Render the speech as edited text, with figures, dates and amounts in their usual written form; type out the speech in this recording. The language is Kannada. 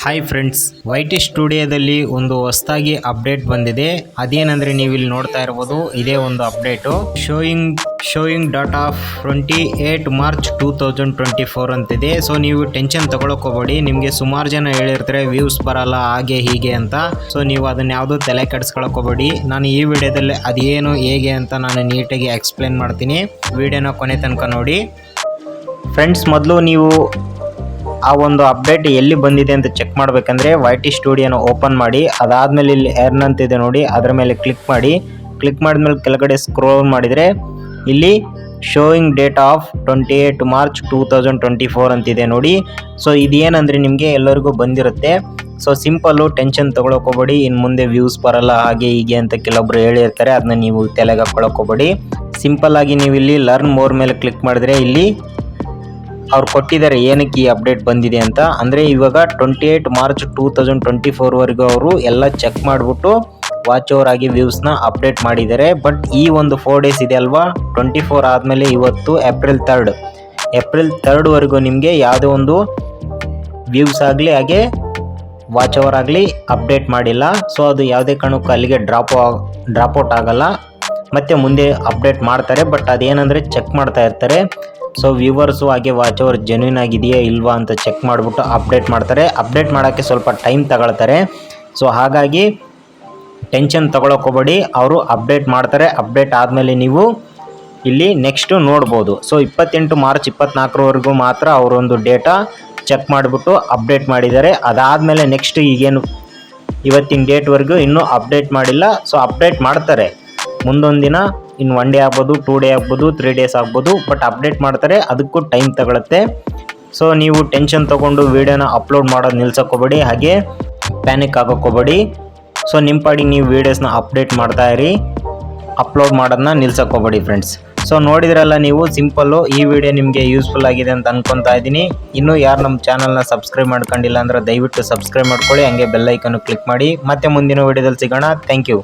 ಹಾಯ್ ಫ್ರೆಂಡ್ಸ್, ವೈಟಿ ಸ್ಟುಡಿಯೋದಲ್ಲಿ ಒಂದು ಹೊಸದಾಗಿ ಅಪ್ಡೇಟ್ ಬಂದಿದೆ. ಅದೇನಂದ್ರೆ ನೀವು ಇಲ್ಲಿ ನೋಡ್ತಾ ಇರಬಹುದು, ಇದೇ ಒಂದು ಅಪ್ಡೇಟು ಶೋಯಿಂಗ್ ಡಾಟಾ 28 ಮಾರ್ಚ್ 2024 ಅಂತಿದೆ. ಸೊ ನೀವು ಟೆನ್ಷನ್ ತಗೊಳಕ್ ಹೋಗಬೇಡಿ. ನಿಮಗೆ ಸುಮಾರು ಜನ ಹೇಳಿರ್ತಾರೆ ವ್ಯೂಸ್ ಬರಲ್ಲ ಹಾಗೆ ಹೀಗೆ ಅಂತ. ಸೊ ನೀವು ಅದನ್ನ ಯಾವುದೂ ತಲೆ ಕೆಡಿಸ್ಕೊಳಕ್ ಹೋಗಬೇಡಿ. ನಾನು ಈ ವಿಡಿಯೋದಲ್ಲಿ ಅದೇನು ಹೇಗೆ ಅಂತ ನಾನು ನೀಟಾಗಿ ಎಕ್ಸ್ಪ್ಲೇನ್ ಮಾಡ್ತೀನಿ. ವಿಡಿಯೋನ ಕೊನೆ ತನಕ ನೋಡಿ ಫ್ರೆಂಡ್ಸ್. ಮೊದಲು ನೀವು ಆ ಒಂದು ಅಪ್ಡೇಟ್ ಎಲ್ಲಿ ಬಂದಿದೆ ಅಂತ ಚೆಕ್ ಮಾಡಬೇಕಂದ್ರೆ ವೈಟಿ ಸ್ಟುಡಿಯೋನ ಓಪನ್ ಮಾಡಿ, ಅದಾದಮೇಲೆ ಇಲ್ಲಿ ಎರ್ನ್ ಅಂತಿದೆ ನೋಡಿ, ಅದರ ಮೇಲೆ ಕ್ಲಿಕ್ ಮಾಡಿ. ಕ್ಲಿಕ್ ಮಾಡಿದ್ಮೇಲೆ ಕೆಳಗಡೆ ಸ್ಕ್ರೋಲ್ ಮಾಡಿದರೆ ಇಲ್ಲಿ ಶೋಯಿಂಗ್ ಡೇಟ್ ಆಫ್ 28 ಮಾರ್ಚ್ 2024 ಅಂತಿದೆ ನೋಡಿ. ಸೊ ಇದೇನಂದರೆ ನಿಮಗೆ ಎಲ್ಲರಿಗೂ ಬಂದಿರುತ್ತೆ. ಸೊ ಸಿಂಪಲ್ಲು, ಟೆನ್ಷನ್ ತೊಗೊಳಕ್ಕೆ ಹೋಗಬೇಡಿ. ಇನ್ನು ಮುಂದೆ ವ್ಯೂಸ್ ಬರಲ್ಲ ಹಾಗೆ ಹೀಗೆ ಅಂತ ಕೆಲವೊಬ್ರು ಹೇಳಿರ್ತಾರೆ, ಅದನ್ನ ನೀವು ತಲೆಗೆ ಹಾಕ್ಕೊಳಕ್ಕೆ ಹೋಗಬೇಡಿ. ಸಿಂಪಲ್ ಆಗಿ ನೀವು ಇಲ್ಲಿ ಲರ್ನ್ ಮೋರ್ ಮೇಲೆ ಕ್ಲಿಕ್ ಮಾಡಿದ್ರೆ ಇಲ್ಲಿ ಅವ್ರು ಕೊಟ್ಟಿದ್ದಾರೆ ಏನಕ್ಕೆ ಈ ಅಪ್ಡೇಟ್ ಬಂದಿದೆ ಅಂತ. ಅಂದರೆ ಇವಾಗ 28 ಮಾರ್ಚ್ 2024 ವರೆಗೂ ಅವರು ಎಲ್ಲ ಚೆಕ್ ಮಾಡಿಬಿಟ್ಟು ವಾಚ್ ಓವರ್ ಆಗಿ ವ್ಯೂಸ್ನ ಅಪ್ಡೇಟ್ ಮಾಡಿದ್ದಾರೆ. ಬಟ್ ಈ ಒಂದು 4 ಡೇಸ್ ಇದೆ ಅಲ್ವಾ, 24 ಆದಮೇಲೆ ಇವತ್ತು ಏಪ್ರಿಲ್ 3rd ವರೆಗೂ ನಿಮಗೆ ಯಾವುದೇ ಒಂದು ವ್ಯೂಸ್ ಆಗಲಿ ಹಾಗೆ ವಾಚ್ ಓವರ್ ಆಗಲಿ ಅಪ್ಡೇಟ್ ಮಾಡಿಲ್ಲ. ಸೊ ಅದು ಯಾವುದೇ ಕಾರಣಕ್ಕೂ ಅಲ್ಲಿಗೆ ಡ್ರಾಪ್ ಔಟ್ ಆಗಲ್ಲ, ಮತ್ತು ಮುಂದೆ ಅಪ್ಡೇಟ್ ಮಾಡ್ತಾರೆ. ಬಟ್ ಅದೇನಂದರೆ ಚೆಕ್ ಮಾಡ್ತಾ ಇರ್ತಾರೆ. ಸೊ ವ್ಯೂವರ್ಸು ಹಾಗೆ ವಾಚ್ ಓವರ್ ಜೆನ್ಯೂನ್ ಆಗಿದೆಯಾ ಇಲ್ವಾ ಅಂತ ಚೆಕ್ ಮಾಡಿಬಿಟ್ಟು ಅಪ್ಡೇಟ್ ಮಾಡ್ತಾರೆ. ಅಪ್ಡೇಟ್ ಮಾಡೋಕ್ಕೆ ಸ್ವಲ್ಪ ಟೈಮ್ ತಗೊಳ್ತಾರೆ. ಸೊ ಹಾಗಾಗಿ ಟೆನ್ಷನ್ ತಗೊಳಕ್ಕೆ ಹೋಗಬೇಡಿ, ಅವರು ಅಪ್ಡೇಟ್ ಮಾಡ್ತಾರೆ. ಅಪ್ಡೇಟ್ ಆದಮೇಲೆ ನೀವು ಇಲ್ಲಿ ನೆಕ್ಸ್ಟು ನೋಡ್ಬೋದು. ಸೊ 28 ಮಾರ್ಚ್ 24ವರೆಗೂ ಮಾತ್ರ ಅವರೊಂದು ಡೇಟಾ ಚೆಕ್ ಮಾಡಿಬಿಟ್ಟು ಅಪ್ಡೇಟ್ ಮಾಡಿದ್ದಾರೆ. ಅದಾದಮೇಲೆ ನೆಕ್ಸ್ಟ್ ಈಗೇನು ಇವತ್ತಿನ ಡೇಟ್ವರೆಗೂ ಇನ್ನೂ ಅಪ್ಡೇಟ್ ಮಾಡಿಲ್ಲ. ಸೊ ಅಪ್ಡೇಟ್ ಮಾಡ್ತಾರೆ ಮುಂದೊಂದು ದಿನ, ಇನ್ನು 1 ಡೇ ಆಗ್ಬೋದು, 2 ಡೇ ಆಗ್ಬೋದು, 3 ಡೇಸ್ ಆಗ್ಬೋದು. ಬಟ್ ಅಪ್ಡೇಟ್ ಮಾಡ್ತಾರೆ, ಅದಕ್ಕೂ ಟೈಮ್ ತಗೊಳುತ್ತೆ. ಸೊ ನೀವು ಟೆನ್ಷನ್ ತೊಗೊಂಡು ವೀಡಿಯೋನ ಅಪ್ಲೋಡ್ ಮಾಡೋದು ನಿಲ್ಸಕ್ಕೆ ಹೋಗಬೇಡಿ, ಹಾಗೆ ಪ್ಯಾನಿಕ್ ಆಗೋಕ್ಕೆ ಹೋಗಬೇಡಿ. ಸೊ ನಿಮ್ಮ ಪಾಡಿಗೆ ನೀವು ವೀಡಿಯೋಸ್ನ ಅಪ್ಡೇಟ್ ಮಾಡ್ತಾ ಇರಿ, ಅಪ್ಲೋಡ್ ಮಾಡೋದನ್ನ ನಿಲ್ಸಕ್ಕೆ ಹೋಗಬೇಡಿ ಫ್ರೆಂಡ್ಸ್. ಸೊ ನೋಡಿದ್ರಲ್ಲ ನೀವು, ಸಿಂಪಲ್ಲು. ಈ ವಿಡಿಯೋ ನಿಮಗೆ ಯೂಸ್ಫುಲ್ ಆಗಿದೆ ಅಂತ ಅನ್ಕೊತಾ ಇದ್ದೀನಿ. ಇನ್ನೂ ಯಾರು ನಮ್ಮ ಚಾನಲ್ನ ಸಬ್ಸ್ಕ್ರೈಬ್ ಮಾಡ್ಕೊಂಡಿಲ್ಲ ಅಂದರೆ ದಯವಿಟ್ಟು ಸಬ್ಸ್ಕ್ರೈಬ್ ಮಾಡ್ಕೊಳ್ಳಿ, ಹಾಗೆ ಬೆಲ್ ಐಕನ್ನು ಕ್ಲಿಕ್ ಮಾಡಿ. ಮತ್ತೆ ಮುಂದಿನ ವಿಡಿಯೋದಲ್ಲಿ ಸಿಗೋಣ. Thank you.